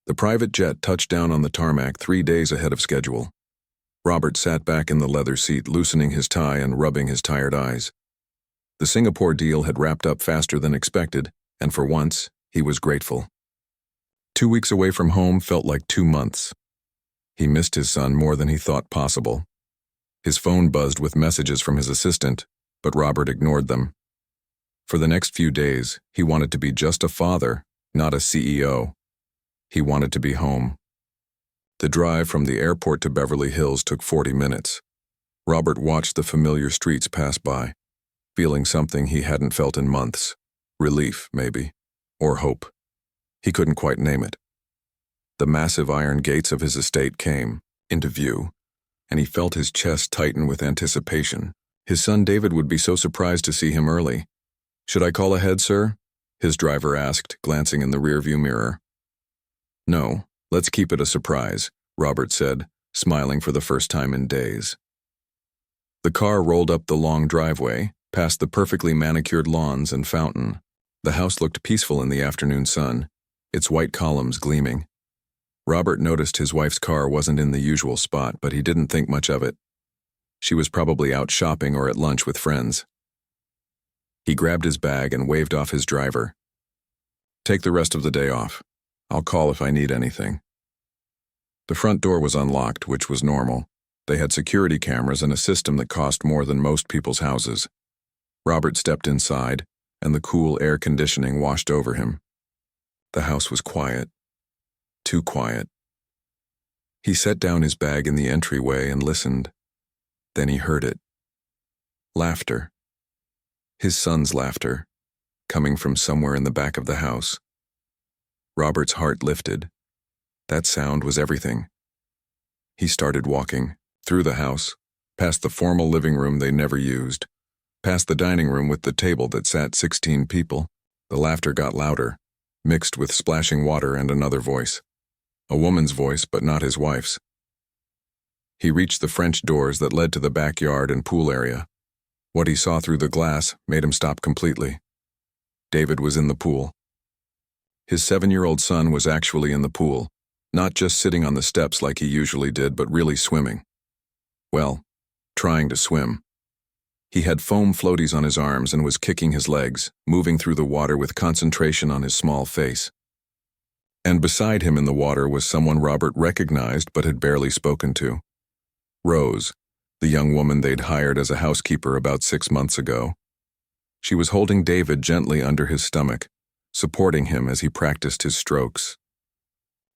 The private jet touched down on the tarmac 3 days ahead of schedule. Robert sat back in the leather seat, loosening his tie and rubbing his tired eyes. The Singapore deal had wrapped up faster than expected, and for once, he was grateful. 2 weeks away from home felt like 2 months. He missed his son more than he thought possible. His phone buzzed with messages from his assistant, but Robert ignored them. For the next few days, he wanted to be just a father, not a CEO. He wanted to be home. The drive from the airport to Beverly Hills took 40 minutes. Robert watched the familiar streets pass by, feeling something he hadn't felt in months. Relief, maybe, or hope. He couldn't quite name it. The massive iron gates of his estate came into view, and he felt his chest tighten with anticipation. His son David would be so surprised to see him early. "Should I call ahead, sir?" his driver asked, glancing in the rearview mirror. "No, let's keep it a surprise," Robert said, smiling for the first time in days. The car rolled up the long driveway, past the perfectly manicured lawns and fountain. The house looked peaceful in the afternoon sun, its white columns gleaming. Robert noticed his wife's car wasn't in the usual spot, but he didn't think much of it. She was probably out shopping or at lunch with friends. He grabbed his bag and waved off his driver. "Take the rest of the day off. I'll call if I need anything." The front door was unlocked, which was normal. They had security cameras and a system that cost more than most people's houses. Robert stepped inside, and the cool air conditioning washed over him. The house was quiet. Too quiet. He set down his bag in the entryway and listened. Then he heard it. Laughter. His son's laughter, coming from somewhere in the back of the house. Robert's heart lifted. That sound was everything. He started walking, through the house, past the formal living room they never used, past the dining room with the table that sat 16 people. The laughter got louder, mixed with splashing water and another voice. A woman's voice, but not his wife's. He reached the French doors that led to the backyard and pool area. What he saw through the glass made him stop completely. David was in the pool. His 7-year-old son was actually in the pool, not just sitting on the steps like he usually did, but really swimming. Well, trying to swim. He had foam floaties on his arms and was kicking his legs, moving through the water with concentration on his small face. And beside him in the water was someone Robert recognized but had barely spoken to. Rose, the young woman they'd hired as a housekeeper about 6 months ago. She was holding David gently under his stomach, supporting him as he practiced his strokes.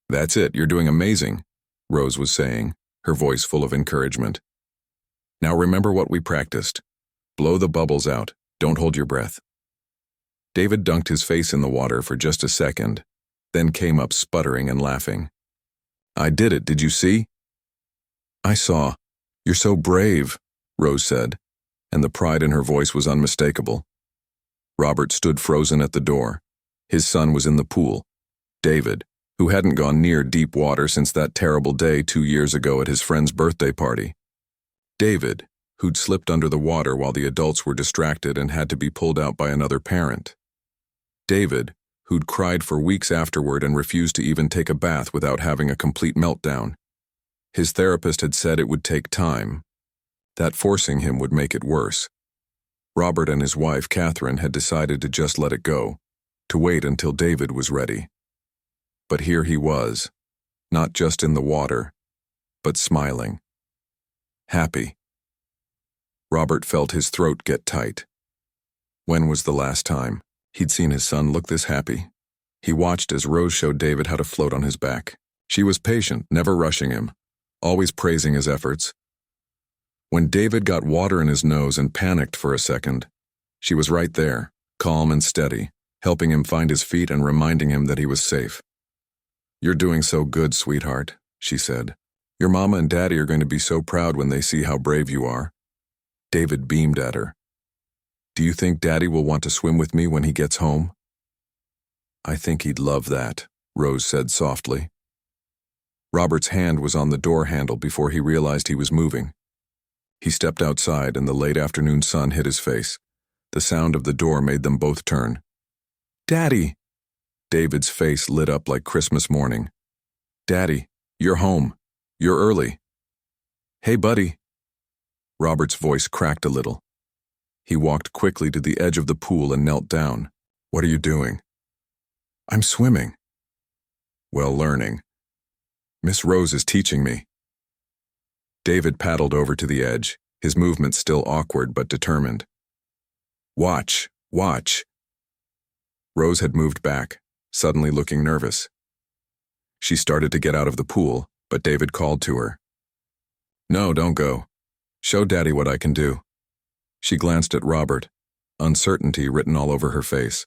"That's it, you're doing amazing," Rose was saying, her voice full of encouragement. "Now remember what we practiced. Blow the bubbles out, don't hold your breath." David dunked his face in the water for just a second, then came up sputtering and laughing. "I did it, did you see?" "I saw. You're so brave," Rose said, and the pride in her voice was unmistakable. Robert stood frozen at the door. His son was in the pool. David, who hadn't gone near deep water since that terrible day 2 years ago at his friend's birthday party. David, who'd slipped under the water while the adults were distracted and had to be pulled out by another parent. David, who'd cried for weeks afterward and refused to even take a bath without having a complete meltdown. His therapist had said it would take time. That forcing him would make it worse. Robert and his wife, Catherine, had decided to just let it go, to wait until David was ready. But here he was, not just in the water, but smiling. Happy. Robert felt his throat get tight. When was the last time he'd seen his son look this happy? He watched as Rose showed David how to float on his back. She was patient, never rushing him, always praising his efforts. When David got water in his nose and panicked for a second, she was right there, calm and steady, helping him find his feet and reminding him that he was safe. "You're doing so good, sweetheart," she said. "Your mama and daddy are going to be so proud when they see how brave you are." David beamed at her. "Do you think Daddy will want to swim with me when he gets home?" "I think he'd love that," Rose said softly. Robert's hand was on the door handle before he realized he was moving. He stepped outside and the late afternoon sun hit his face. The sound of the door made them both turn. "Daddy!" David's face lit up like Christmas morning. Daddy, you're home. You're early. Hey, buddy. Robert's voice cracked a little. He walked quickly to the edge of the pool and knelt down. What are you doing? I'm swimming. Well, learning. Miss Rose is teaching me. David paddled over to the edge, his movements still awkward but determined. Watch, watch. Rose had moved back, suddenly looking nervous. She started to get out of the pool, but David called to her. No, don't go. Show Daddy what I can do. She glanced at Robert, uncertainty written all over her face.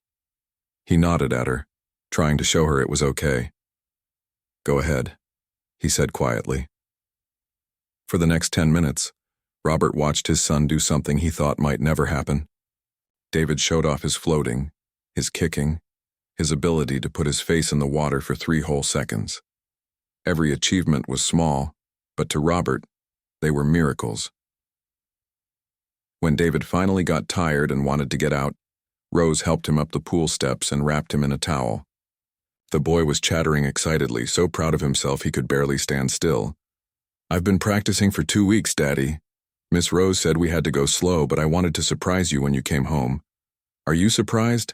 He nodded at her, trying to show her it was okay. Go ahead, he said quietly. For the next 10 minutes, Robert watched his son do something he thought might never happen. David showed off his floating, his kicking, his ability to put his face in the water for 3 whole seconds. Every achievement was small, but to Robert, they were miracles. When David finally got tired and wanted to get out, Rose helped him up the pool steps and wrapped him in a towel. The boy was chattering excitedly, so proud of himself he could barely stand still. I've been practicing for 2 weeks, Daddy. Miss Rose said we had to go slow, but I wanted to surprise you when you came home. Are you surprised?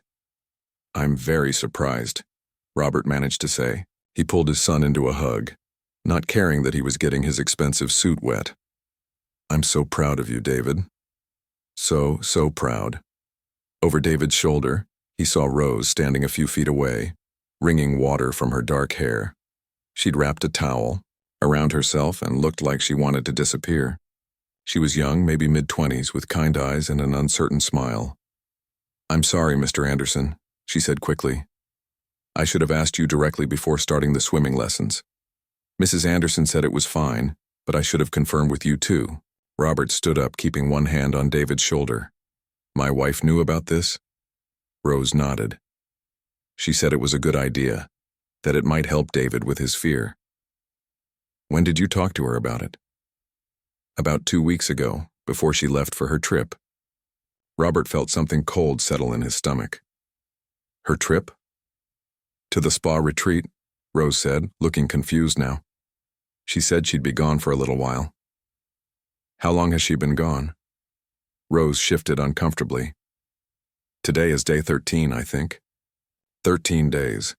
I'm very surprised, Robert managed to say. He pulled his son into a hug, not caring that he was getting his expensive suit wet. I'm so proud of you, David. So proud. Over David's shoulder, he saw Rose standing a few feet away, wringing water from her dark hair. She'd wrapped a towel around herself and looked like she wanted to disappear. She was young, maybe mid-20s, with kind eyes and an uncertain smile. I'm sorry, Mr. Anderson, she said quickly. I should have asked you directly before starting the swimming lessons. Mrs. Anderson said it was fine, but I should have confirmed with you too. Robert stood up, keeping one hand on David's shoulder. My wife knew about this? Rose nodded. She said it was a good idea, that it might help David with his fear. When did you talk to her about it? About 2 weeks ago, before she left for her trip. Robert felt something cold settle in his stomach. Her trip? To the spa retreat, Rose said, looking confused now. She said she'd be gone for a little while. How long has she been gone? Rose shifted uncomfortably. Today is day 13, I think. 13 days.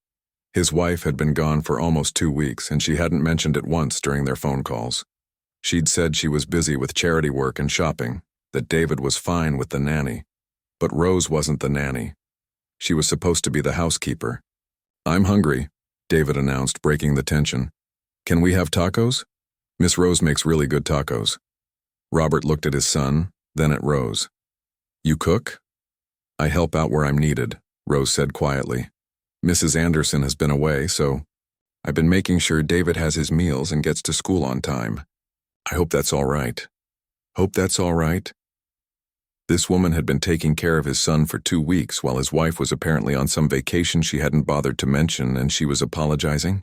His wife had been gone for almost 2 weeks, and she hadn't mentioned it once during their phone calls. She'd said she was busy with charity work and shopping, that David was fine with the nanny. But Rose wasn't the nanny. She was supposed to be the housekeeper. I'm hungry, David announced, breaking the tension. Can we have tacos? Miss Rose makes really good tacos. Robert looked at his son, then at Rose. You cook? I help out where I'm needed, Rose said quietly. Mrs. Anderson has been away, so I've been making sure David has his meals and gets to school on time. I hope that's all right. Hope that's all right? This woman had been taking care of his son for 2 weeks while his wife was apparently on some vacation she hadn't bothered to mention, and she was apologizing.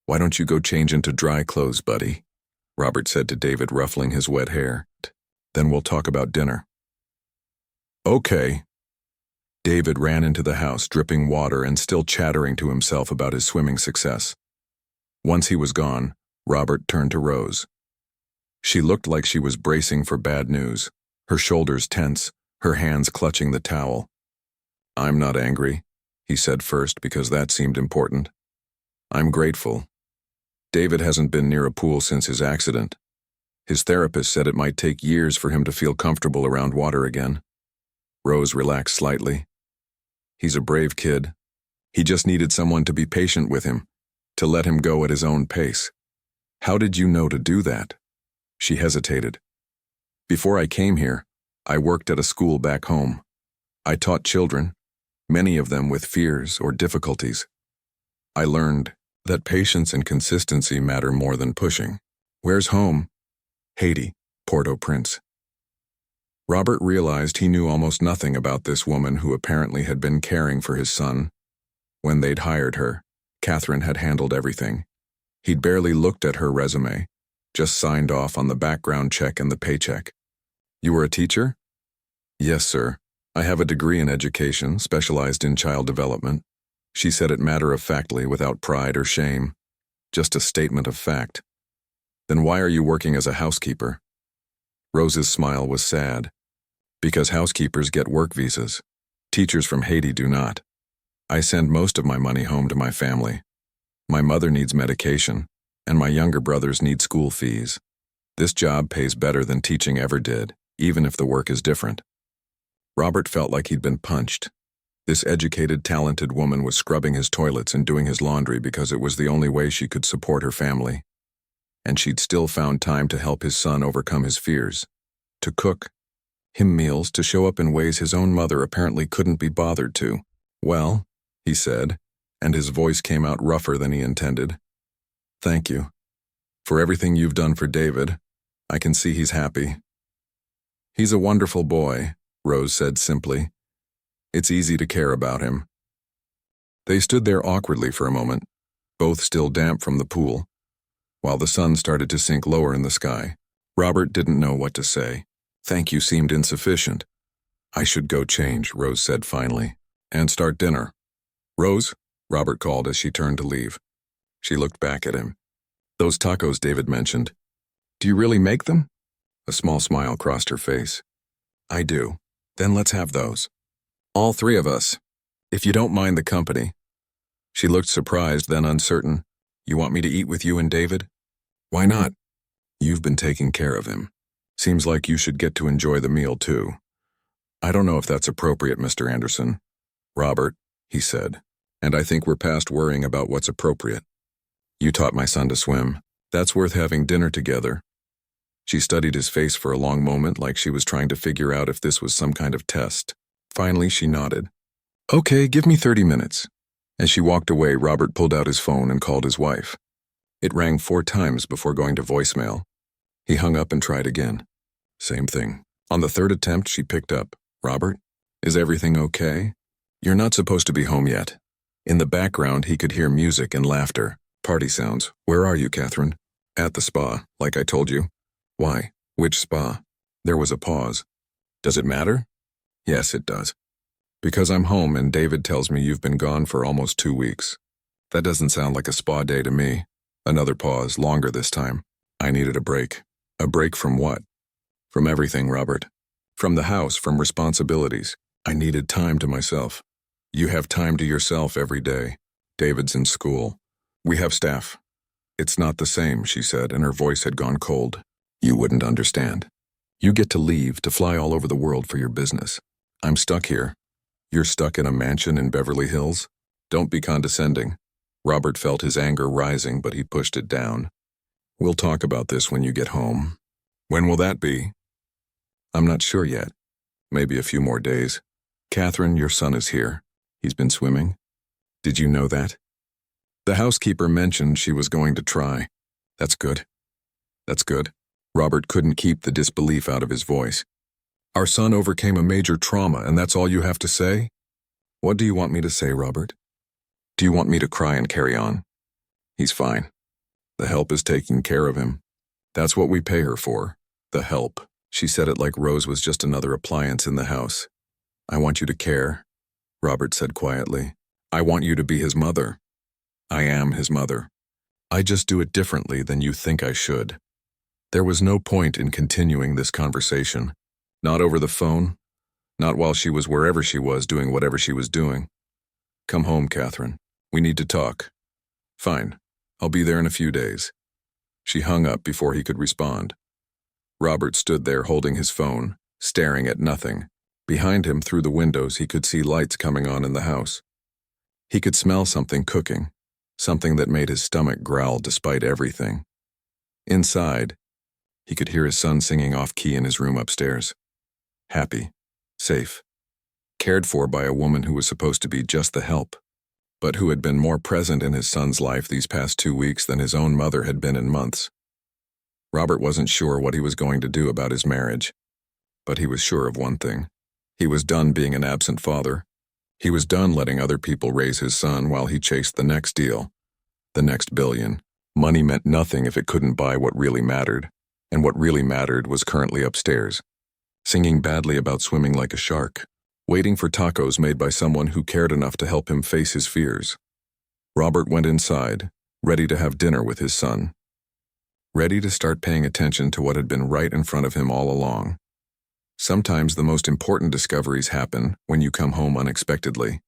Why don't you go change into dry clothes, buddy? Robert said to David, ruffling his wet hair. Then we'll talk about dinner. Okay. David ran into the house, dripping water and still chattering to himself about his swimming success. Once he was gone, Robert turned to Rose. She looked like she was bracing for bad news, her shoulders tense, her hands clutching the towel. I'm not angry, he said first, because that seemed important. I'm grateful. David hasn't been near a pool since his accident. His therapist said it might take years for him to feel comfortable around water again. Rose relaxed slightly. He's a brave kid. He just needed someone to be patient with him, to let him go at his own pace. How did you know to do that? She hesitated. Before I came here, I worked at a school back home. I taught children, many of them with fears or difficulties. I learned that patience and consistency matter more than pushing. Where's home? Haiti, Port-au-Prince. Robert realized he knew almost nothing about this woman who apparently had been caring for his son. When they'd hired her, Catherine had handled everything. He'd barely looked at her resume, just signed off on the background check and the paycheck. You were a teacher? Yes, sir. I have a degree in education, specialized in child development. She said it matter-of-factly, without pride or shame. Just a statement of fact. Then why are you working as a housekeeper? Rose's smile was sad. Because housekeepers get work visas. Teachers from Haiti do not. I send most of my money home to my family. My mother needs medication, and my younger brothers need school fees. This job pays better than teaching ever did, even if the work is different. Robert felt like he'd been punched. This educated, talented woman was scrubbing his toilets and doing his laundry because it was the only way she could support her family. And she'd still found time to help his son overcome his fears. To cook him meals, to show up in ways his own mother apparently couldn't be bothered to. Well, he said, and his voice came out rougher than he intended. Thank you. For everything you've done for David. I can see he's happy. He's a wonderful boy, Rose said simply. It's easy to care about him. They stood there awkwardly for a moment, both still damp from the pool, while the sun started to sink lower in the sky. Robert didn't know what to say. Thank you seemed insufficient. I should go change, Rose said finally, and start dinner. Rose, Robert called as she turned to leave. She looked back at him. Those tacos David mentioned. Do you really make them? A small smile crossed her face. I do. Then let's have those. All three of us. If you don't mind the company. She looked surprised, then uncertain. You want me to eat with you and David? Why not? You've been taking care of him. Seems like you should get to enjoy the meal too. I don't know if that's appropriate, Mr. Anderson. Robert, he said, and I think we're past worrying about what's appropriate. You taught my son to swim. That's worth having dinner together. She studied his face for a long moment, like she was trying to figure out if this was some kind of test. Finally, she nodded. Okay, give me 30 minutes. As she walked away, Robert pulled out his phone and called his wife. It rang 4 times before going to voicemail. He hung up and tried again. Same thing. On the 3rd attempt, she picked up. Robert, is everything okay? You're not supposed to be home yet. In the background, he could hear music and laughter. Party sounds. Where are you, Catherine? At the spa, like I told you. Why? Which spa? There was a pause. Does it matter? Yes, it does. Because I'm home and David tells me you've been gone for almost 2 weeks. That doesn't sound like a spa day to me. Another pause, longer this time. I needed a break. A break from what? From everything, Robert. From the house, from responsibilities. I needed time to myself. You have time to yourself every day. David's in school. We have staff. It's not the same, she said, and her voice had gone cold. You wouldn't understand. You get to leave, to fly all over the world for your business. I'm stuck here. You're stuck in a mansion in Beverly Hills? Don't be condescending. Robert felt his anger rising, but he pushed it down. We'll talk about this when you get home. When will that be? I'm not sure yet. Maybe a few more days. Catherine, your son is here. He's been swimming. Did you know that? The housekeeper mentioned she was going to try. That's good. That's good. Robert couldn't keep the disbelief out of his voice. Our son overcame a major trauma, and that's all you have to say? What do you want me to say, Robert? Do you want me to cry and carry on? He's fine. The help is taking care of him. That's what we pay her for. The help. She said it like Rose was just another appliance in the house. I want you to care, Robert said quietly. I want you to be his mother. I am his mother. I just do it differently than you think I should. There was no point in continuing this conversation. Not over the phone. Not while she was wherever she was doing whatever she was doing. Come home, Catherine. We need to talk. Fine. I'll be there in a few days. She hung up before he could respond. Robert stood there holding his phone, staring at nothing. Behind him, through the windows, he could see lights coming on in the house. He could smell something cooking, something that made his stomach growl despite everything. Inside, he could hear his son singing off-key in his room upstairs. Happy, safe, cared for by a woman who was supposed to be just the help, but who had been more present in his son's life these past 2 weeks than his own mother had been in months. Robert wasn't sure what he was going to do about his marriage, but he was sure of one thing. He was done being an absent father. He was done letting other people raise his son while he chased the next deal, the next billion. Money meant nothing if it couldn't buy what really mattered, and what really mattered was currently upstairs, singing badly about swimming like a shark, waiting for tacos made by someone who cared enough to help him face his fears. Robert went inside, ready to have dinner with his son, ready to start paying attention to what had been right in front of him all along. Sometimes the most important discoveries happen when you come home unexpectedly.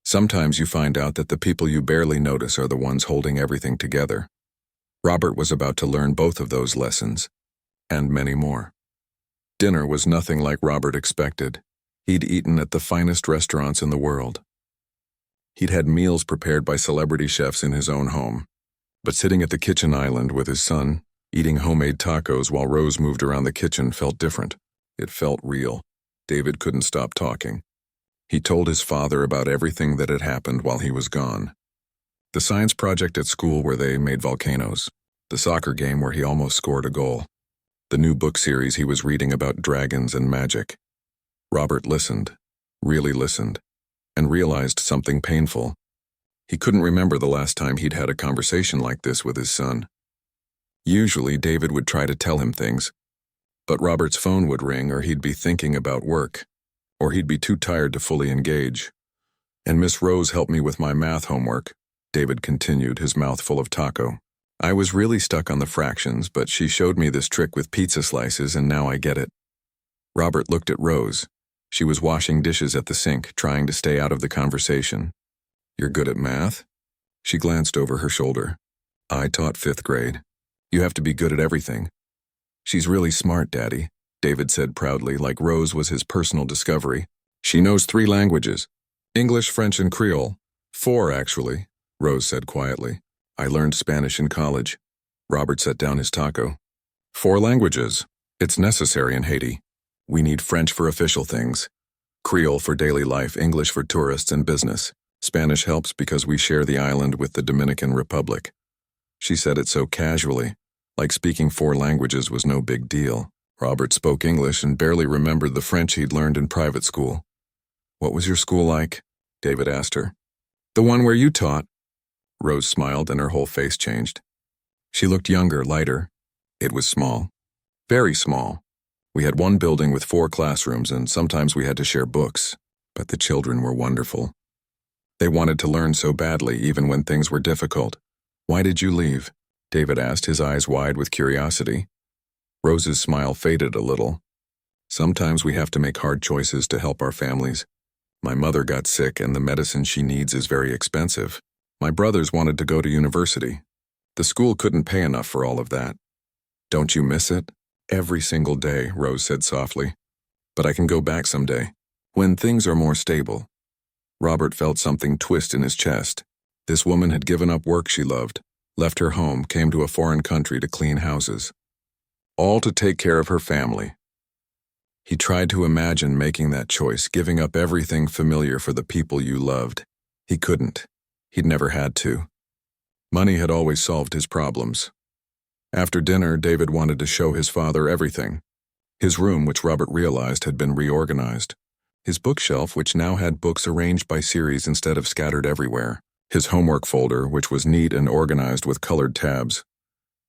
Sometimes you find out that the people you barely notice are the ones holding everything together. Robert was about to learn both of those lessons, and many more. Dinner was nothing like Robert expected. He'd eaten at the finest restaurants in the world. He'd had meals prepared by celebrity chefs in his own home. But sitting at the kitchen island with his son, eating homemade tacos while Rose moved around the kitchen felt different. It felt real. David couldn't stop talking. He told his father about everything that had happened while he was gone. The science project at school where they made volcanoes. The soccer game where he almost scored a goal. The new book series he was reading about dragons and magic. Robert listened, really listened, and realized something painful. He couldn't remember the last time he'd had a conversation like this with his son. Usually, David would try to tell him things, but Robert's phone would ring or he'd be thinking about work, or he'd be too tired to fully engage. And Miss Rose helped me with my math homework, David continued, his mouth full of taco. I was really stuck on the fractions, but she showed me this trick with pizza slices and now I get it. Robert looked at Rose. She was washing dishes at the sink, trying to stay out of the conversation. You're good at math? She glanced over her shoulder. I taught 5th grade. You have to be good at everything. She's really smart, Daddy, David said proudly, like Rose was his personal discovery. She knows 3 languages. English, French, and Creole. 4, actually, Rose said quietly. I learned Spanish in college. Robert set down his taco. 4 languages. It's necessary in Haiti. We need French for official things, Creole for daily life, English for tourists and business. Spanish helps because we share the island with the Dominican Republic. She said it so casually, like speaking 4 languages was no big deal. Robert spoke English and barely remembered the French he'd learned in private school. What was your school like? David asked her. The one where you taught. Rose smiled and her whole face changed. She looked younger, lighter. It was small. Very small. We had one building with 4 classrooms and sometimes we had to share books, but the children were wonderful. They wanted to learn so badly even when things were difficult. Why did you leave? David asked, his eyes wide with curiosity. Rose's smile faded a little. Sometimes we have to make hard choices to help our families. My mother got sick and the medicine she needs is very expensive. My brothers wanted to go to university. The school couldn't pay enough for all of that. Don't you miss it? Every single day, Rose said softly. But I can go back someday, when things are more stable. Robert felt something twist in his chest. This woman had given up work she loved, left her home, came to a foreign country to clean houses. All to take care of her family. He tried to imagine making that choice, giving up everything familiar for the people you loved. He couldn't. He'd never had to. Money had always solved his problems. After dinner, David wanted to show his father everything. His room, which Robert realized had been reorganized. His bookshelf, which now had books arranged by series instead of scattered everywhere. His homework folder, which was neat and organized with colored tabs.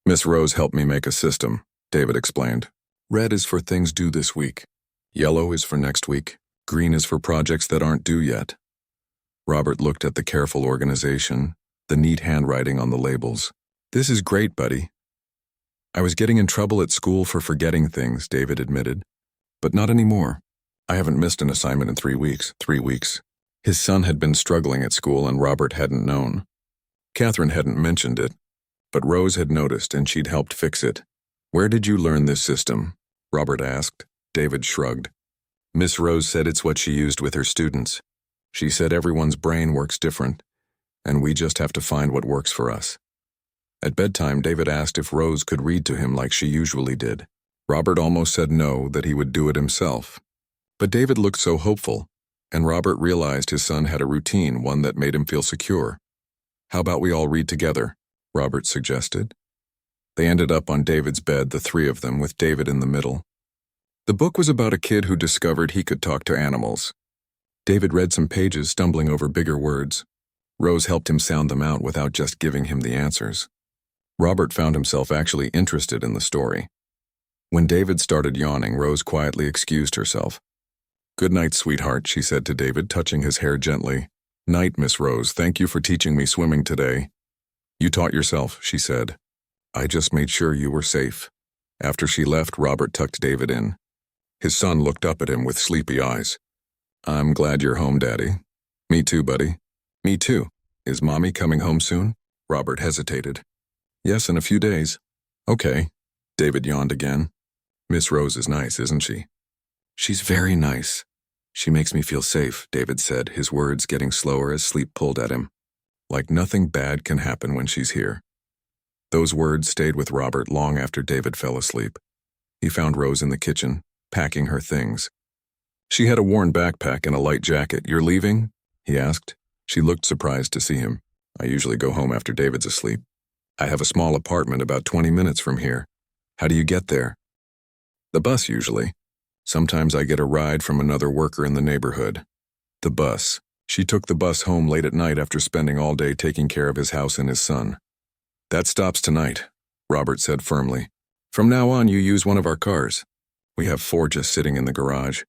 Miss Rose helped me make a system, David explained. Red is for things due this week. Yellow is for next week. Green is for projects that aren't due yet. Robert looked at the careful organization, the neat handwriting on the labels. This is great, buddy. I was getting in trouble at school for forgetting things, David admitted. But not anymore. I haven't missed an assignment in 3 weeks. 3 weeks. His son had been struggling at school and Robert hadn't known. Catherine hadn't mentioned it, but Rose had noticed and she'd helped fix it. Where did you learn this system? Robert asked. David shrugged. Miss Rose said it's what she used with her students. She said everyone's brain works different, and we just have to find what works for us. At bedtime, David asked if Rose could read to him like she usually did. Robert almost said no, that he would do it himself. But David looked so hopeful, and Robert realized his son had a routine, one that made him feel secure. How about we all read together? Robert suggested. They ended up on David's bed, the 3 of them, with David in the middle. The book was about a kid who discovered he could talk to animals. David read some pages, stumbling over bigger words. Rose helped him sound them out without just giving him the answers. Robert found himself actually interested in the story. When David started yawning, Rose quietly excused herself. Good night, sweetheart, she said to David, touching his hair gently. Night, Miss Rose, thank you for teaching me swimming today. You taught yourself, she said. I just made sure you were safe. After she left, Robert tucked David in. His son looked up at him with sleepy eyes. I'm glad you're home, Daddy. Me too, buddy. Me too. Is Mommy coming home soon? Robert hesitated. Yes, in a few days. Okay. David yawned again. Miss Rose is nice, isn't she? She's very nice. She makes me feel safe, David said, his words getting slower as sleep pulled at him. Like nothing bad can happen when she's here. Those words stayed with Robert long after David fell asleep. He found Rose in the kitchen, packing her things. She had a worn backpack and a light jacket. You're leaving? He asked. She looked surprised to see him. I usually go home after David's asleep. I have a small apartment about 20 minutes from here. How do you get there? The bus, usually. Sometimes I get a ride from another worker in the neighborhood. The bus. She took the bus home late at night after spending all day taking care of his house and his son. That stops tonight, Robert said firmly. From now on, you use one of our cars. We have 4 just sitting in the garage.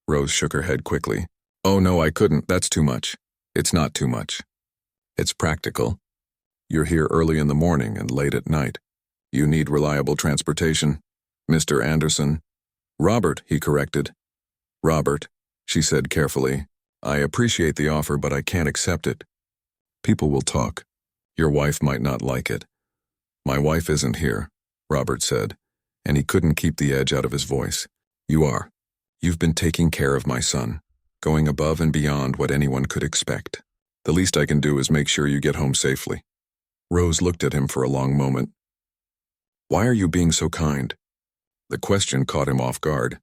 Rose shook her head quickly. Oh no, I couldn't. That's too much. It's not too much. It's practical. You're here early in the morning and late at night. You need reliable transportation. Mr. Anderson. Robert, he corrected. Robert, she said carefully. I appreciate the offer, but I can't accept it. People will talk. Your wife might not like it. My wife isn't here, Robert said, and he couldn't keep the edge out of his voice. You are. You've been taking care of my son, going above and beyond what anyone could expect. The least I can do is make sure you get home safely. Rose looked at him for a long moment. Why are you being so kind? The question caught him off guard.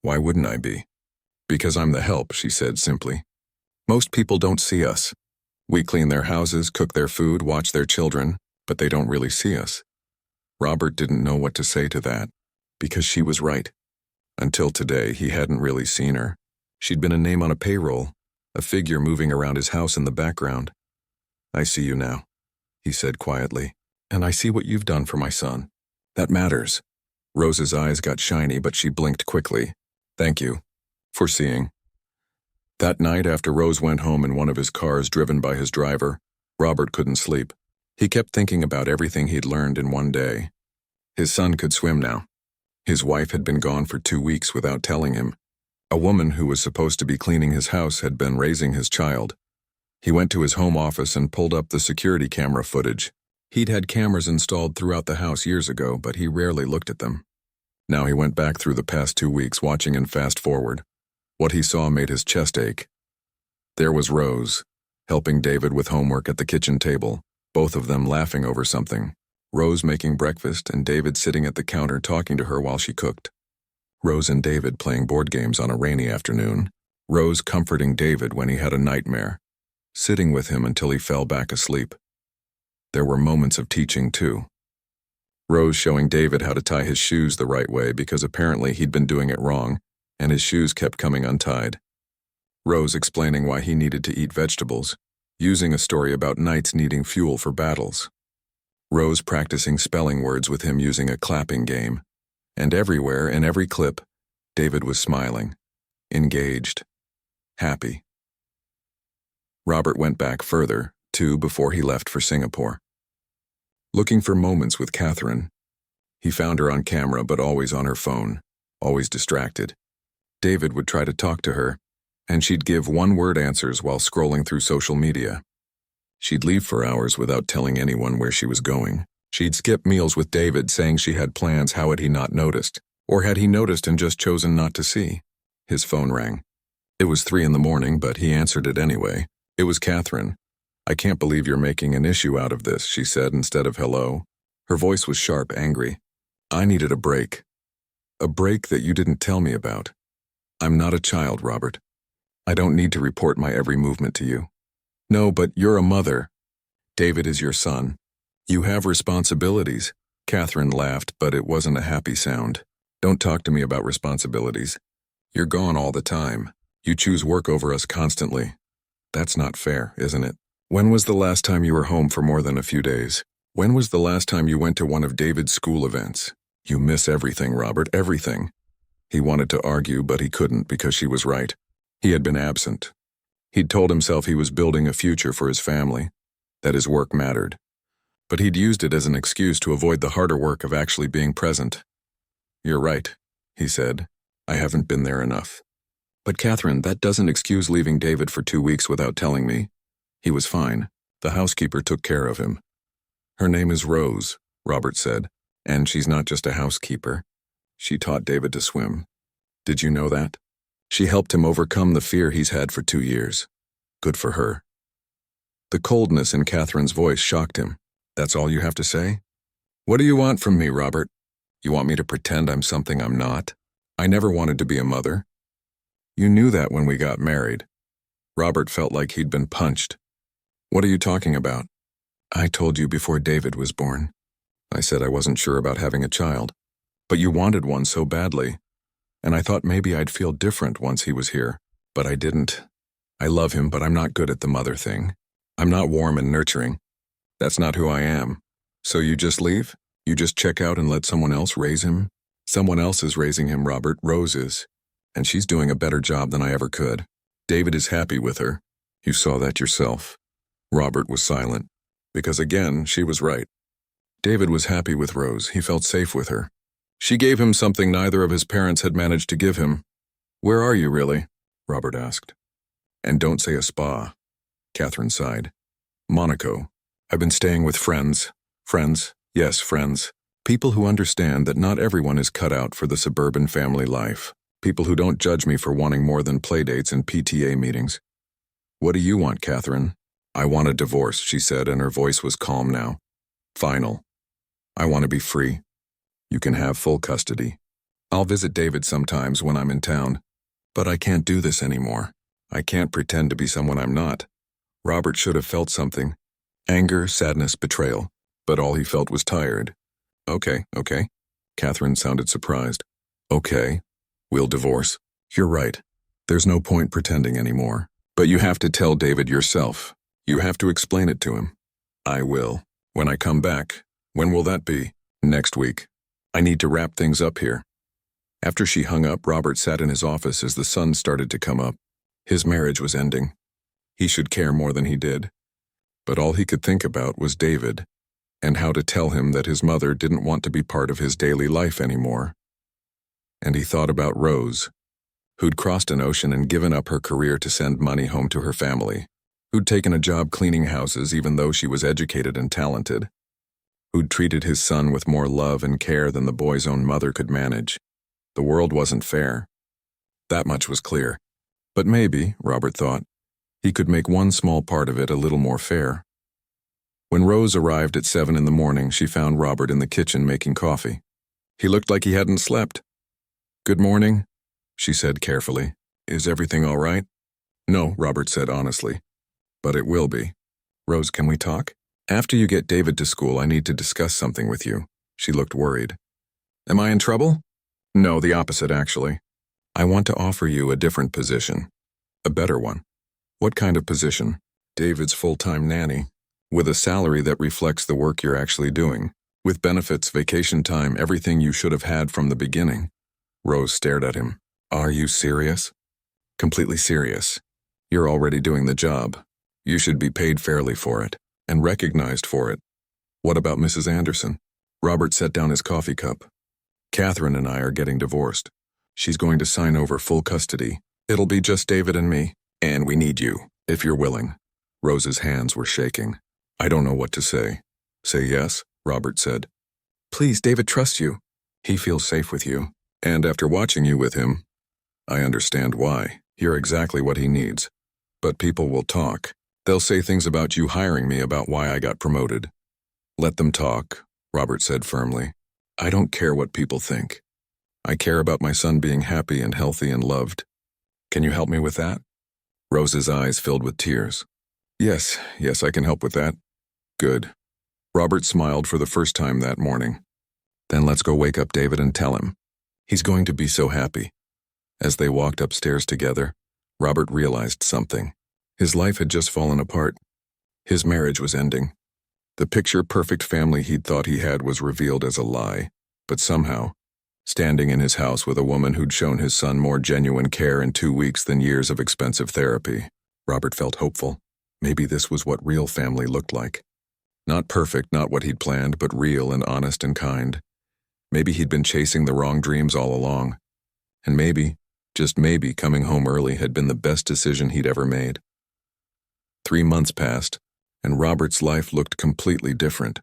Why wouldn't I be? Because I'm the help, she said simply. Most people don't see us. We clean their houses, cook their food, watch their children, but they don't really see us. Robert didn't know what to say to that, because she was right. Until today, he hadn't really seen her. She'd been a name on a payroll, a figure moving around his house in the background. I see you now, he said quietly, and I see what you've done for my son. That matters. Rose's eyes got shiny, but she blinked quickly. Thank you. For seeing. That night, after Rose went home in one of his cars driven by his driver, Robert couldn't sleep. He kept thinking about everything he'd learned in one day. His son could swim now. His wife had been gone for 2 weeks without telling him. A woman who was supposed to be cleaning his house had been raising his child. He went to his home office and pulled up the security camera footage. He'd had cameras installed throughout the house years ago, but he rarely looked at them. Now he went back through the past 2 weeks, watching in fast forward. What he saw made his chest ache. There was Rose, helping David with homework at the kitchen table, both of them laughing over something. Rose making breakfast and David sitting at the counter talking to her while she cooked. Rose and David playing board games on a rainy afternoon. Rose comforting David when he had a nightmare, sitting with him until he fell back asleep. There were moments of teaching, too. Rose showing David how to tie his shoes the right way because apparently he'd been doing it wrong, and his shoes kept coming untied. Rose explaining why he needed to eat vegetables, using a story about knights needing fuel for battles. Rose practicing spelling words with him using a clapping game. And everywhere, in every clip, David was smiling, engaged, happy. Robert went back further, too, before he left for Singapore. Looking for moments with Catherine. He found her on camera but always on her phone, always distracted. David would try to talk to her, and she'd give one-word answers while scrolling through social media. She'd leave for hours without telling anyone where she was going. She'd skip meals with David, saying she had plans. How had he not noticed? Or had he noticed and just chosen not to see? His phone rang. It was 3 a.m, but he answered it anyway. It was Catherine. I can't believe you're making an issue out of this, she said instead of hello. Her voice was sharp, angry. I needed a break. A break that you didn't tell me about. I'm not a child, Robert. I don't need to report my every movement to you. No, but you're a mother. David is your son. You have responsibilities. Catherine laughed, but it wasn't a happy sound. Don't talk to me about responsibilities. You're gone all the time. You choose work over us constantly. That's not fair, isn't it? When was the last time you were home for more than a few days? When was the last time you went to one of David's school events? You miss everything, Robert, everything. He wanted to argue, but he couldn't because she was right. He had been absent. He'd told himself he was building a future for his family, that his work mattered. but he'd used it as an excuse to avoid the harder work of actually being present. "You're right," he said. "I haven't been there enough. But Catherine, that doesn't excuse leaving David for 2 weeks without telling me. He was fine. The housekeeper took care of him." "Her name is Rose," Robert said, "and she's not just a housekeeper. She taught David to swim. Did you know that? She helped him overcome the fear he's had for 2 years. Good for her." The coldness in Catherine's voice shocked him. "That's all you have to say? What do you want from me, Robert? You want me to pretend I'm something I'm not? I never wanted to be a mother. You knew that when we got married." Robert felt like he'd been punched. "What are you talking about?" "I told you before David was born. I said I wasn't sure about having a child. But you wanted one so badly. And I thought maybe I'd feel different once he was here. But I didn't. I love him, but I'm not good at the mother thing. I'm not warm and nurturing. That's not who I am. So you just leave? You just check out and let someone else raise him?" "Someone else is raising him, Robert. Rose is. And she's doing a better job than I ever could. David is happy with her. You saw that yourself." Robert was silent. Because again, she was right. David was happy with Rose. He felt safe with her. She gave him something neither of his parents had managed to give him. "Where are you, really?" Robert asked. "And don't say a spa." Catherine sighed. "Monaco. I've been staying with friends. Friends, yes, friends. People who understand that not everyone is cut out for the suburban family life. People who don't judge me for wanting more than playdates and PTA meetings." "What do you want, Catherine?" "I want a divorce," she said, and her voice was calm now. "Final. I want to be free. You can have full custody. I'll visit David sometimes when I'm in town. But I can't do this anymore. I can't pretend to be someone I'm not." Robert should have felt something. Anger, sadness, betrayal. But all he felt was tired. Okay. Catherine sounded surprised. "Okay. We'll divorce. You're right. There's no point pretending anymore. But you have to tell David yourself. You have to explain it to him." "I will. When I come back." "When will that be?" "Next week. I need to wrap things up here." After she hung up, Robert sat in his office as the sun started to come up. His marriage was ending. He should care more than he did. But all he could think about was David, and how to tell him that his mother didn't want to be part of his daily life anymore. And he thought about Rose, who'd crossed an ocean and given up her career to send money home to her family, who'd taken a job cleaning houses even though she was educated and talented, who'd treated his son with more love and care than the boy's own mother could manage. The world wasn't fair. That much was clear. But maybe, Robert thought, he could make one small part of it a little more fair. When Rose arrived at 7 in the morning, she found Robert in the kitchen making coffee. He looked like he hadn't slept. "Good morning," she said carefully. "Is everything all right?" "No," Robert said honestly. "But it will be." "Rose, can we talk? After you get David to school, I need to discuss something with you." She looked worried. "Am I in trouble?" "No, the opposite, actually. I want to offer you a different position. A better one." "What kind of position?" "David's full-time nanny, with a salary that reflects the work you're actually doing, with benefits, vacation time, everything you should have had from the beginning." Rose stared at him. "Are you serious?" "Completely serious. You're already doing the job. You should be paid fairly for it, and recognized for it." "What about Mrs. Anderson?" Robert set down his coffee cup. "Catherine and I are getting divorced. She's going to sign over full custody. It'll be just David and me, and we need you, if you're willing." Rose's hands were shaking. "I don't know what to say." "Say yes," Robert said. "Please, David trusts you. He feels safe with you. And after watching you with him, I understand why. You're exactly what he needs. But people will talk. They'll say things about you hiring me, about why I got promoted." "Let them talk," Robert said firmly. "I don't care what people think. I care about my son being happy and healthy and loved. Can you help me with that?" Rose's eyes filled with tears. Yes, I can help with that." "Good." Robert smiled for the first time that morning. "Then let's go wake up David and tell him. He's going to be so happy." As they walked upstairs together, Robert realized something. His life had just fallen apart. His marriage was ending. The picture-perfect family he'd thought he had was revealed as a lie. But somehow, standing in his house with a woman who'd shown his son more genuine care in 2 weeks than years of expensive therapy, Robert felt hopeful. Maybe this was what real family looked like. Not perfect, not what he'd planned, but real and honest and kind. Maybe he'd been chasing the wrong dreams all along. And maybe, just maybe, coming home early had been the best decision he'd ever made. 3 months passed, and Robert's life looked completely different.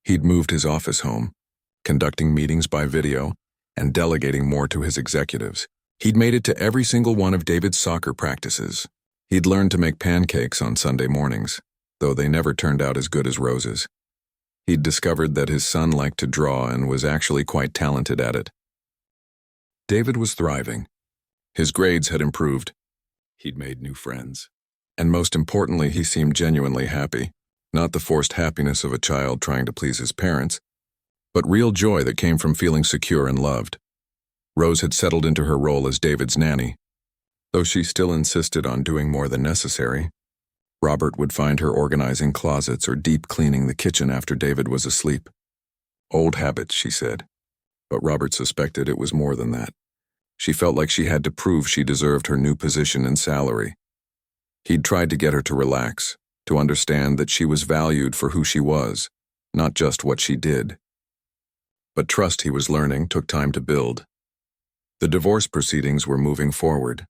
He'd moved his office home, conducting meetings by video, and delegating more to his executives. He'd made it to every single one of David's soccer practices. He'd learned to make pancakes on Sunday mornings, though they never turned out as good as Rose's. He'd discovered that his son liked to draw and was actually quite talented at it. David was thriving. His grades had improved. He'd made new friends. And most importantly, he seemed genuinely happy, not the forced happiness of a child trying to please his parents, but real joy that came from feeling secure and loved. Rose had settled into her role as David's nanny, though she still insisted on doing more than necessary. Robert would find her organizing closets or deep cleaning the kitchen after David was asleep. Old habits, she said, but Robert suspected it was more than that. She felt like she had to prove she deserved her new position and salary. He'd tried to get her to relax, to understand that she was valued for who she was, not just what she did. But trust, he was learning, took time to build. The divorce proceedings were moving forward.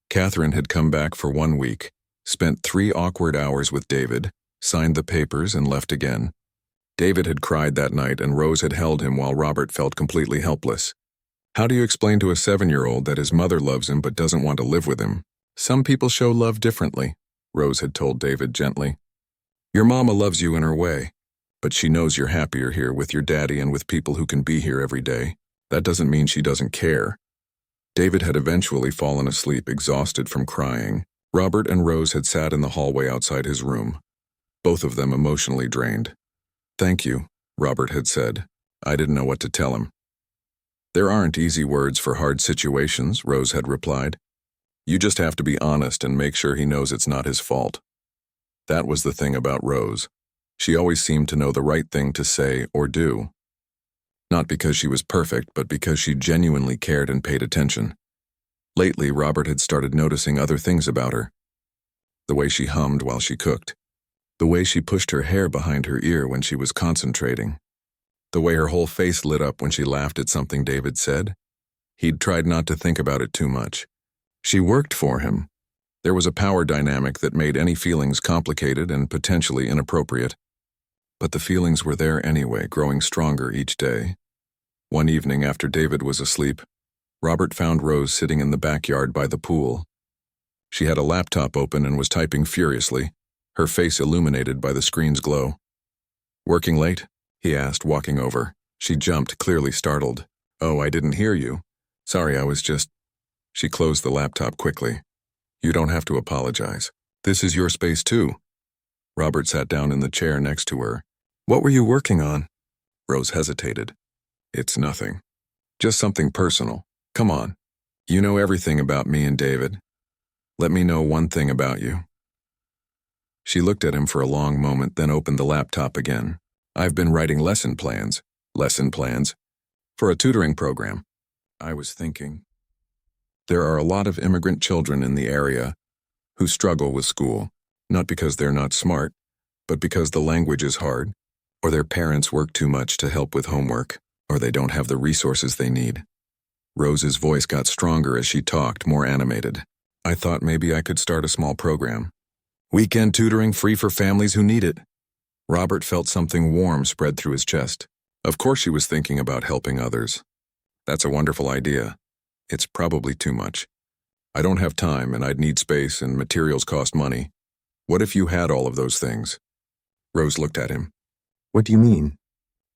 Catherine had come back for 1 week, spent 3 awkward hours with David, signed the papers, and left again. David had cried that night, and Rose had held him while Robert felt completely helpless. How do you explain to a 7-year-old that his mother loves him but doesn't want to live with him? Some people show love differently, Rose had told David gently. Your mama loves you in her way, but she knows you're happier here with your daddy and with people who can be here every day. That doesn't mean she doesn't care. David had eventually fallen asleep, exhausted from crying. Robert and Rose had sat in the hallway outside his room, both of them emotionally drained. Thank you, Robert had said. I didn't know what to tell him. There aren't easy words for hard situations, Rose had replied. You just have to be honest and make sure he knows it's not his fault. That was the thing about Rose. She always seemed to know the right thing to say or do. Not because she was perfect, but because she genuinely cared and paid attention. Lately, Robert had started noticing other things about her. The way she hummed while she cooked. The way she pushed her hair behind her ear when she was concentrating. The way her whole face lit up when she laughed at something David said. He'd tried not to think about it too much. She worked for him. There was a power dynamic that made any feelings complicated and potentially inappropriate. But the feelings were there anyway, growing stronger each day. One evening after David was asleep, Robert found Rose sitting in the backyard by the pool. She had a laptop open and was typing furiously, her face illuminated by the screen's glow. Working late? He asked, walking over. She jumped, clearly startled. Oh, I didn't hear you. Sorry, I was just... She closed the laptop quickly. You don't have to apologize. This is your space too. Robert sat down in the chair next to her. What were you working on? Rose hesitated. It's nothing. Just something personal. Come on. You know everything about me and David. Let me know one thing about you. She looked at him for a long moment, then opened the laptop again. I've been writing lesson plans, for a tutoring program. I was thinking. There are a lot of immigrant children in the area who struggle with school, not because they're not smart, but because the language is hard, or their parents work too much to help with homework, or they don't have the resources they need. Rose's voice got stronger as she talked, more animated. I thought maybe I could start a small program. Weekend tutoring free for families who need it. Robert felt something warm spread through his chest. Of course she was thinking about helping others. That's a wonderful idea. It's probably too much. I don't have time, and I'd need space, and materials cost money. What if you had all of those things? Rose looked at him. What do you mean?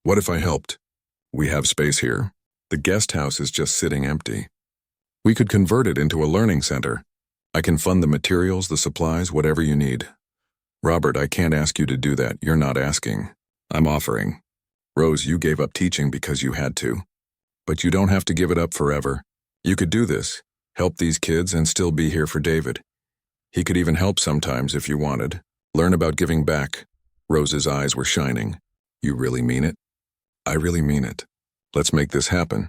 What if I helped? We have space here. The guest house is just sitting empty. We could convert it into a learning center. I can fund the materials, the supplies, whatever you need. Robert, I can't ask you to do that. You're not asking. I'm offering. Rose, you gave up teaching because you had to. But you don't have to give it up forever. You could do this, help these kids, and still be here for David. He could even help sometimes if you wanted. Learn about giving back. Rose's eyes were shining. You really mean it? I really mean it. Let's make this happen.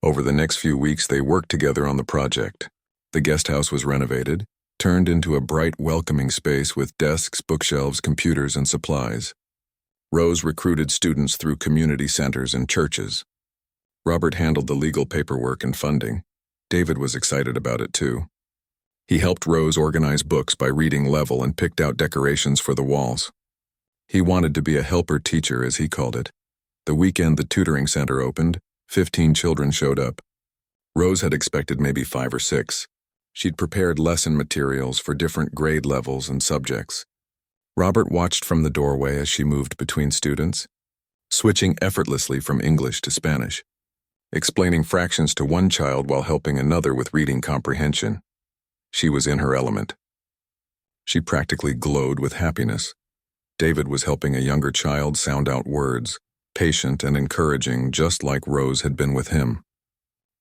Over the next few weeks, they worked together on the project. The guest house was renovated, turned into a bright, welcoming space with desks, bookshelves, computers, and supplies. Rose recruited students through community centers and churches. Robert handled the legal paperwork and funding. David was excited about it too. He helped Rose organize books by reading level and picked out decorations for the walls. He wanted to be a helper teacher, as he called it. The weekend the tutoring center opened, 15 children showed up. Rose had expected maybe 5 or 6. She'd prepared lesson materials for different grade levels and subjects. Robert watched from the doorway as she moved between students, switching effortlessly from English to Spanish, explaining fractions to one child while helping another with reading comprehension. She was in her element. She practically glowed with happiness. David was helping a younger child sound out words, patient and encouraging, just like Rose had been with him.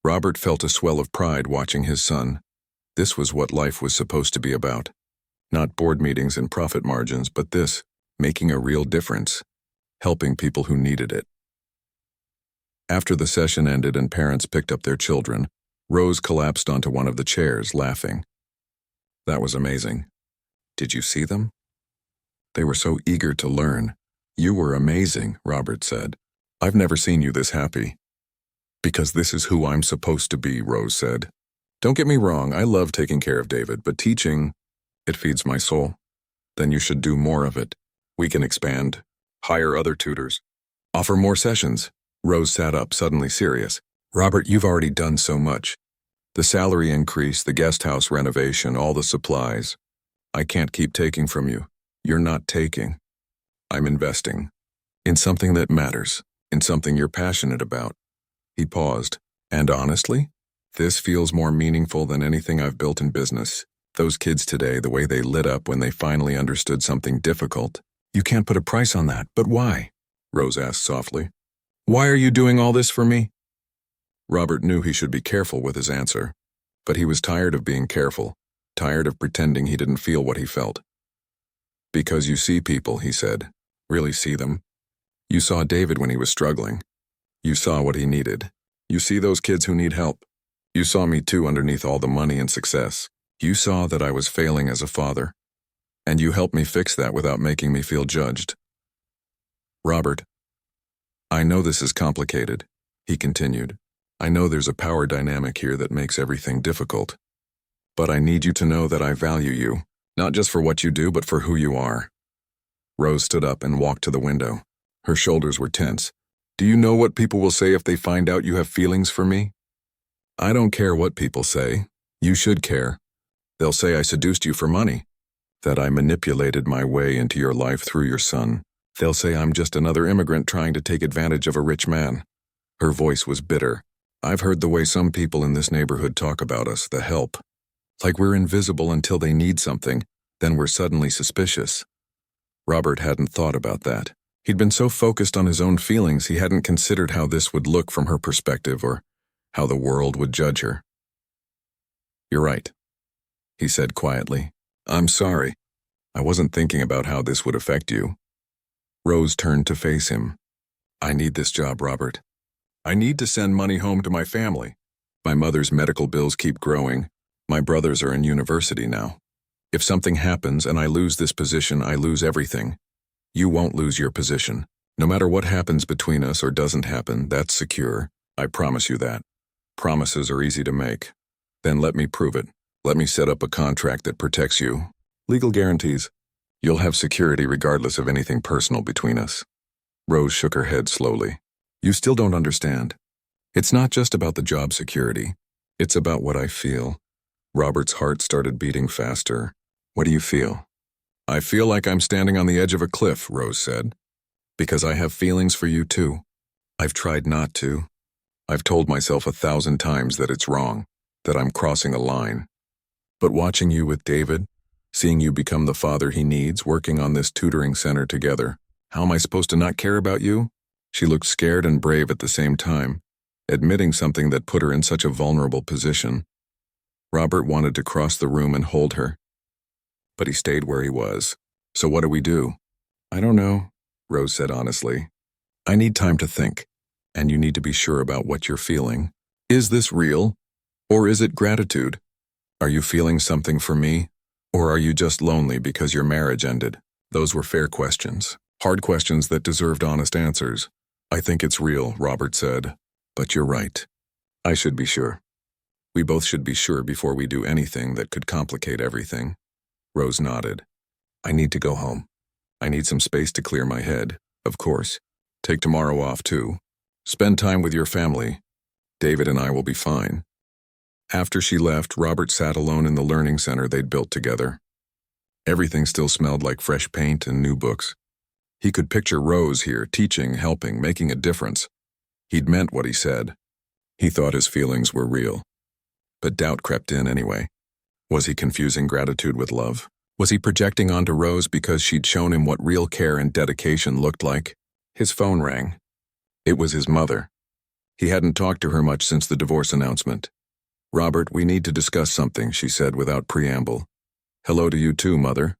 Robert felt a swell of pride watching his son. This was what life was supposed to be about. Not board meetings and profit margins, but this, making a real difference, helping people who needed it. After the session ended and parents picked up their children, Rose collapsed onto one of the chairs, laughing. That was amazing. Did you see them? They were so eager to learn. You were amazing, Robert said. I've never seen you this happy. Because this is who I'm supposed to be, Rose said. Don't get me wrong, I love taking care of David, but teaching, it feeds my soul. Then you should do more of it. We can expand, hire other tutors, offer more sessions. Rose sat up, suddenly serious. Robert, you've already done so much. The salary increase, the guest house renovation, all the supplies. I can't keep taking from you. You're not taking. I'm investing. In something that matters, in something you're passionate about. He paused. And honestly, this feels more meaningful than anything I've built in business. Those kids today, the way they lit up when they finally understood something difficult. You can't put a price on that, but why? Rose asked softly. Why are you doing all this for me? Robert knew he should be careful with his answer, but he was tired of being careful, tired of pretending he didn't feel what he felt. Because you see people, he said, really see them. You saw David when he was struggling. You saw what he needed. You see those kids who need help. You saw me too underneath all the money and success. You saw that I was failing as a father, and you helped me fix that without making me feel judged. Robert, I know this is complicated, he continued. I know there's a power dynamic here that makes everything difficult. But I need you to know that I value you, not just for what you do, but for who you are. Rose stood up and walked to the window. Her shoulders were tense. Do you know what people will say if they find out you have feelings for me? I don't care what people say. You should care. They'll say I seduced you for money, that I manipulated my way into your life through your son. They'll say I'm just another immigrant trying to take advantage of a rich man. Her voice was bitter. I've heard the way some people in this neighborhood talk about us, the help. Like we're invisible until they need something, then we're suddenly suspicious. Robert hadn't thought about that. He'd been so focused on his own feelings he hadn't considered how this would look from her perspective or how the world would judge her. You're right, he said quietly. I'm sorry. I wasn't thinking about how this would affect you. Rose turned to face him. I need this job, Robert. I need to send money home to my family. My mother's medical bills keep growing. My brothers are in university now. If something happens and I lose this position, I lose everything. You won't lose your position. No matter what happens between us or doesn't happen, that's secure. I promise you that. Promises are easy to make. Then let me prove it. Let me set up a contract that protects you. Legal guarantees. You'll have security regardless of anything personal between us. Rose shook her head slowly. You still don't understand. It's not just about the job security. It's about what I feel. Robert's heart started beating faster. What do you feel? I feel like I'm standing on the edge of a cliff, Rose said. Because I have feelings for you too. I've tried not to. I've told myself 1,000 times that it's wrong, that I'm crossing a line. But watching you with David, seeing you become the father he needs, working on this tutoring center together, how am I supposed to not care about you? She looked scared and brave at the same time, admitting something that put her in such a vulnerable position. Robert wanted to cross the room and hold her, but he stayed where he was. So what do we do? I don't know, Rose said honestly. I need time to think, and you need to be sure about what you're feeling. Is this real, or is it gratitude? Are you feeling something for me, or are you just lonely because your marriage ended? Those were fair questions. Hard questions that deserved honest answers. I think it's real, Robert said. But you're right. I should be sure. We both should be sure before we do anything that could complicate everything. Rose nodded. I need to go home. I need some space to clear my head, of course. Take tomorrow off, too. Spend time with your family. David and I will be fine. After she left, Robert sat alone in the learning center they'd built together. Everything still smelled like fresh paint and new books. He could picture Rose here, teaching, helping, making a difference. He'd meant what he said. He thought his feelings were real. But doubt crept in anyway. Was he confusing gratitude with love? Was he projecting onto Rose because she'd shown him what real care and dedication looked like? His phone rang. It was his mother. He hadn't talked to her much since the divorce announcement. Robert, we need to discuss something, she said without preamble. Hello to you too, Mother.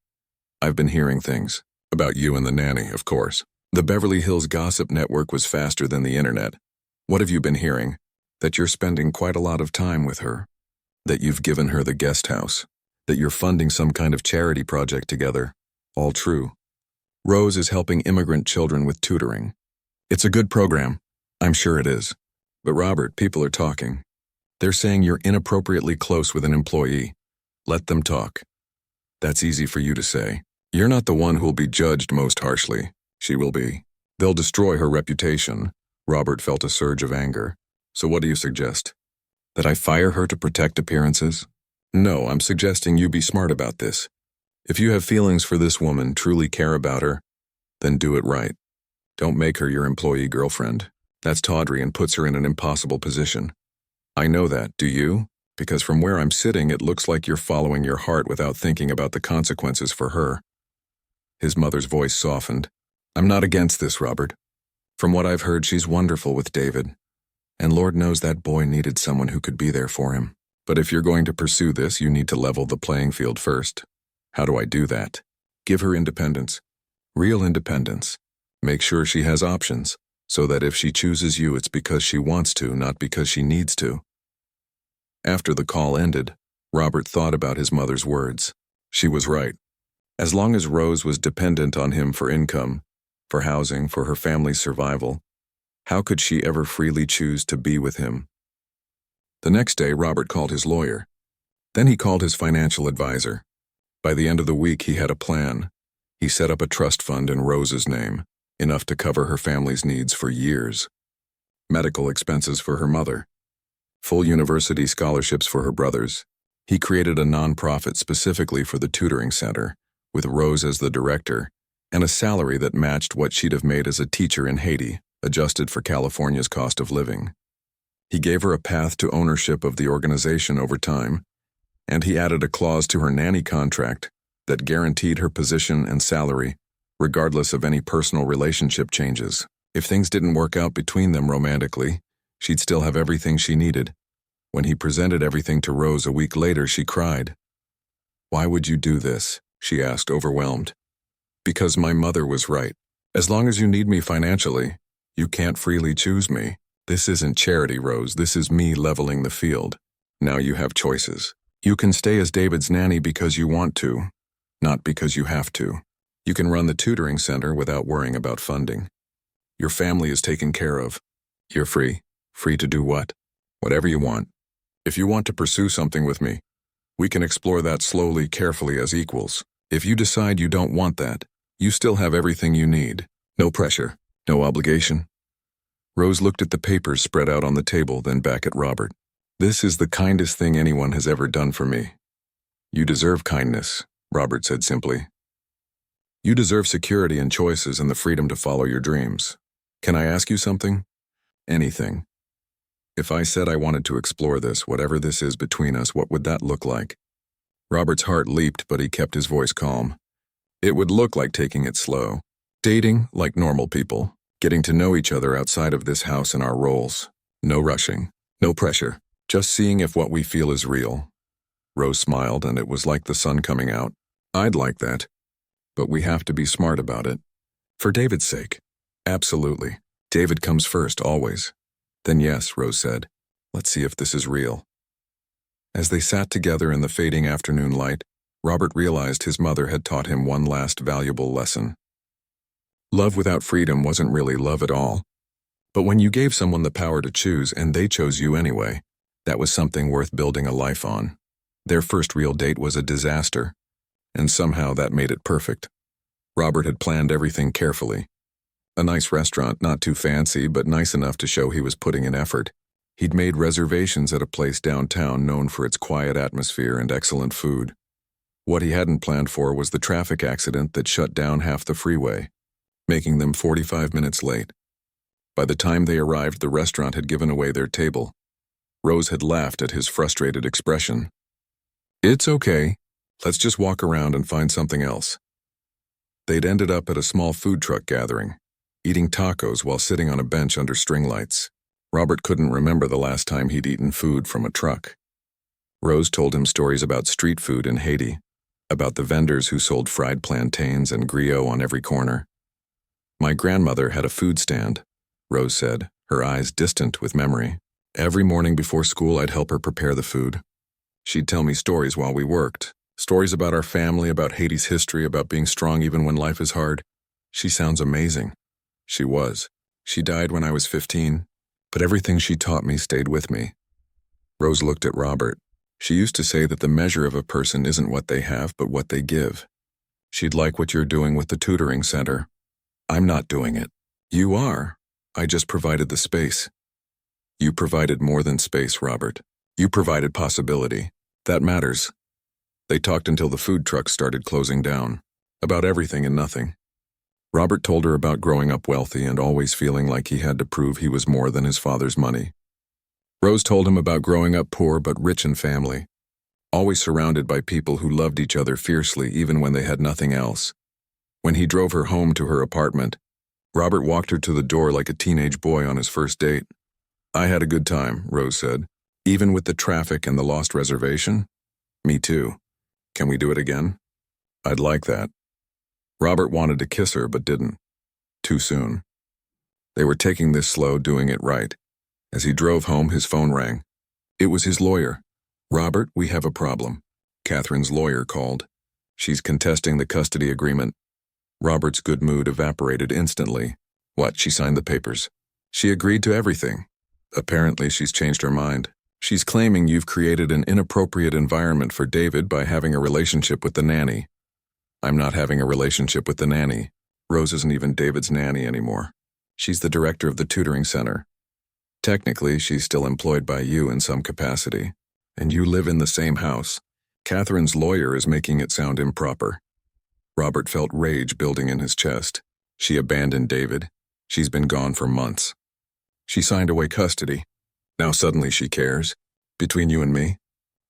I've been hearing things. About you and the nanny, of course. The Beverly Hills gossip network was faster than the internet. What have you been hearing? That you're spending quite a lot of time with her. That you've given her the guest house. That you're funding some kind of charity project together. All true. Rose is helping immigrant children with tutoring. It's a good program. I'm sure it is. But Robert, people are talking. They're saying you're inappropriately close with an employee. Let them talk. That's easy for you to say. You're not the one who'll be judged most harshly. She will be. They'll destroy her reputation. Robert felt a surge of anger. So what do you suggest? That I fire her to protect appearances? No, I'm suggesting you be smart about this. If you have feelings for this woman, truly care about her, then do it right. Don't make her your employee girlfriend. That's tawdry and puts her in an impossible position. I know that, do you? Because from where I'm sitting, it looks like you're following your heart without thinking about the consequences for her. His mother's voice softened. I'm not against this, Robert. From what I've heard, she's wonderful with David. And Lord knows that boy needed someone who could be there for him. But if you're going to pursue this, you need to level the playing field first. How do I do that? Give her independence. Real independence. Make sure she has options, so that if she chooses you, it's because she wants to, not because she needs to. After the call ended, Robert thought about his mother's words. She was right. As long as Rose was dependent on him for income, for housing, for her family's survival, how could she ever freely choose to be with him? The next day, Robert called his lawyer. Then he called his financial advisor. By the end of the week, he had a plan. He set up a trust fund in Rose's name, enough to cover her family's needs for years. Medical expenses for her mother. Full university scholarships for her brothers. He created a nonprofit specifically for the tutoring center, with Rose as the director, and a salary that matched what she'd have made as a teacher in Haiti, adjusted for California's cost of living. He gave her a path to ownership of the organization over time, and he added a clause to her nanny contract that guaranteed her position and salary, regardless of any personal relationship changes. If things didn't work out between them romantically, she'd still have everything she needed. When he presented everything to Rose a week later, she cried. Why would you do this? She asked, overwhelmed. Because my mother was right. As long as you need me financially, you can't freely choose me. This isn't charity, Rose. This is me leveling the field. Now you have choices. You can stay as David's nanny because you want to, not because you have to. You can run the tutoring center without worrying about funding. Your family is taken care of. You're free. Free to do what? Whatever you want. If you want to pursue something with me, we can explore that slowly, carefully as equals. If you decide you don't want that, you still have everything you need. No pressure. No obligation. Rose looked at the papers spread out on the table, then back at Robert. This is the kindest thing anyone has ever done for me. You deserve kindness, Robert said simply. You deserve security and choices and the freedom to follow your dreams. Can I ask you something? Anything. If I said I wanted to explore this, whatever this is between us, what would that look like? Robert's heart leaped, but he kept his voice calm. It would look like taking it slow. Dating like normal people. Getting to know each other outside of this house and our roles. No rushing. No pressure. Just seeing if what we feel is real. Rose smiled, and it was like the sun coming out. I'd like that. But we have to be smart about it. For David's sake. Absolutely. David comes first, always. Then yes, Rose said. Let's see if this is real. As they sat together in the fading afternoon light, Robert realized his mother had taught him one last valuable lesson. Love without freedom wasn't really love at all. But when you gave someone the power to choose and they chose you anyway, that was something worth building a life on. Their first real date was a disaster, and somehow that made it perfect. Robert had planned everything carefully. A nice restaurant, not too fancy, but nice enough to show he was putting in effort. He'd made reservations at a place downtown known for its quiet atmosphere and excellent food. What he hadn't planned for was the traffic accident that shut down half the freeway, making them 45 minutes late. By the time they arrived, the restaurant had given away their table. Rose had laughed at his frustrated expression. "It's okay. Let's just walk around and find something else." They'd ended up at a small food truck gathering, eating tacos while sitting on a bench under string lights. Robert couldn't remember the last time he'd eaten food from a truck. Rose told him stories about street food in Haiti, about the vendors who sold fried plantains and griot on every corner. "My grandmother had a food stand," Rose said, her eyes distant with memory. "Every morning before school I'd help her prepare the food. She'd tell me stories while we worked, stories about our family, about Haiti's history, about being strong even when life is hard. She sounds amazing." She was. She died when I was 15, but everything she taught me stayed with me. Rose looked at Robert. She used to say that the measure of a person isn't what they have, but what they give. "She'd like what you're doing with the tutoring center." "I'm not doing it." "You are. I just provided the space." "You provided more than space, Robert. You provided possibility. That matters." They talked until the food trucks started closing down, about everything and nothing. Robert told her about growing up wealthy and always feeling like he had to prove he was more than his father's money. Rose told him about growing up poor but rich in family, always surrounded by people who loved each other fiercely even when they had nothing else. When he drove her home to her apartment, Robert walked her to the door like a teenage boy on his first date. "I had a good time," Rose said. "Even with the traffic and the lost reservation?" "Me too. Can we do it again?" "I'd like that." Robert wanted to kiss her but didn't. Too soon. They were taking this slow, doing it right. As he drove home, his phone rang. It was his lawyer. "Robert, we have a problem." Catherine's lawyer called. "She's contesting the custody agreement." Robert's good mood evaporated instantly. "What, she signed the papers?" "She agreed to everything." "Apparently she's changed her mind. She's claiming you've created an inappropriate environment for David by having a relationship with the nanny." "I'm not having a relationship with the nanny. Rose isn't even David's nanny anymore. She's the director of the tutoring center. Technically, she's still employed by you in some capacity, and you live in the same house. Catherine's lawyer is making it sound improper." Robert felt rage building in his chest. She abandoned David. She's been gone for months. She signed away custody. Now suddenly she cares. Between you and me,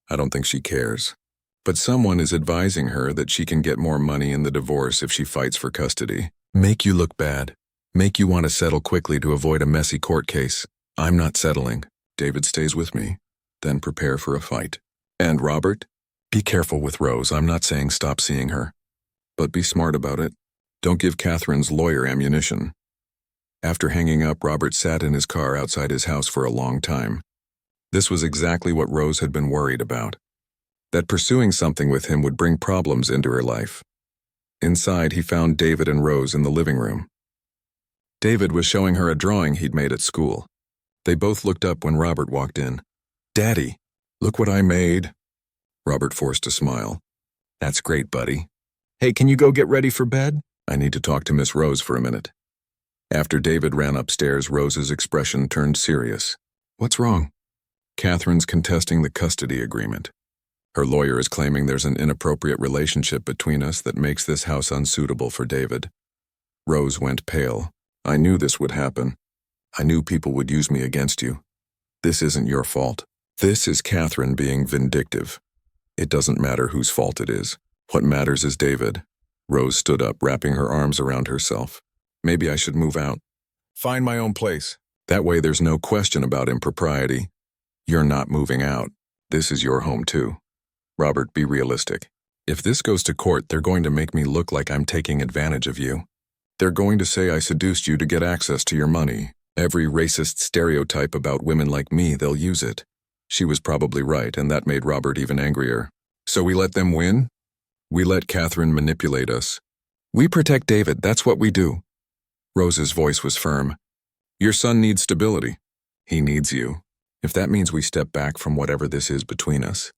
I don't think she cares. But someone is advising her that she can get more money in the divorce if she fights for custody. Make you look bad. Make you want to settle quickly to avoid a messy court case. I'm not settling. David stays with me. Then prepare for a fight. And Robert, be careful with Rose. I'm not saying stop seeing her. But be smart about it. Don't give Catherine's lawyer ammunition. After hanging up, Robert sat in his car outside his house for a long time. This was exactly what Rose had been worried about. That pursuing something with him would bring problems into her life. Inside, he found David and Rose in the living room. David was showing her a drawing he'd made at school. They both looked up when Robert walked in. "Daddy, look what I made." Robert forced a smile. "That's great, buddy. Hey, can you go get ready for bed? I need to talk to Miss Rose for a minute." After David ran upstairs, Rose's expression turned serious. "What's wrong?" "Catherine's contesting the custody agreement. Her lawyer is claiming there's an inappropriate relationship between us that makes this house unsuitable for David." Rose went pale. "I knew this would happen. I knew people would use me against you. This isn't your fault. This is Catherine being vindictive. It doesn't matter whose fault it is. What matters is David." Rose stood up, wrapping her arms around herself. "Maybe I should move out. Find my own place. That way there's no question about impropriety. You're not moving out. This is your home too. Robert, be realistic. If this goes to court, they're going to make me look like I'm taking advantage of you. They're going to say I seduced you to get access to your money. Every racist stereotype about women like me, they'll use it." She was probably right, and that made Robert even angrier. "So we let them win? We let Catherine manipulate us. We protect David, that's what we do." Rose's voice was firm. Your son needs stability. He needs you. If that means we step back from whatever this is between us,